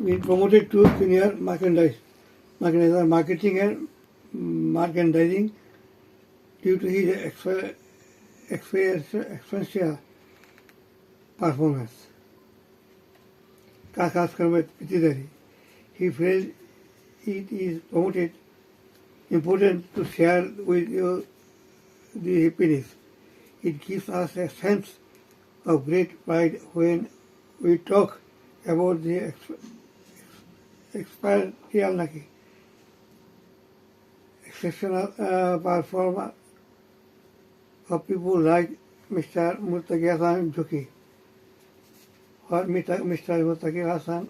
been promoted to senior marketing and merchandising due to his exceptional performance. खास कर में पिछली he felt it is important to share with you the happiness. It gives us a sense of great pride when we talk about the exceptional performance of people like Mr. Murtaki Hassan Joki. What Mr. Murtaki Hassan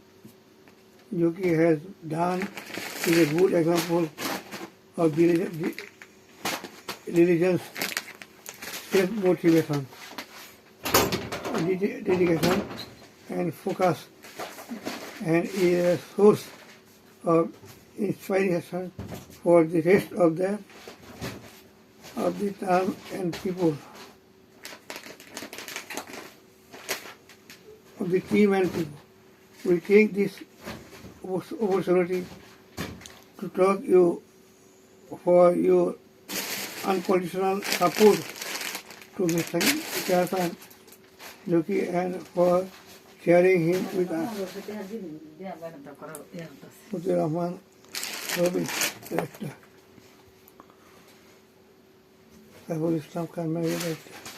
Joki has done is a good example of diligence, self-motivation, dedication, and focus, and is a source of inspiration for the rest of the term and people of the team and people. We take this opportunity to thank you for your unconditional support to Mr. Hassan Joki and for sharing him with us. Mutir Rahman, Robi, Director. Saiful Islam Khan, Director.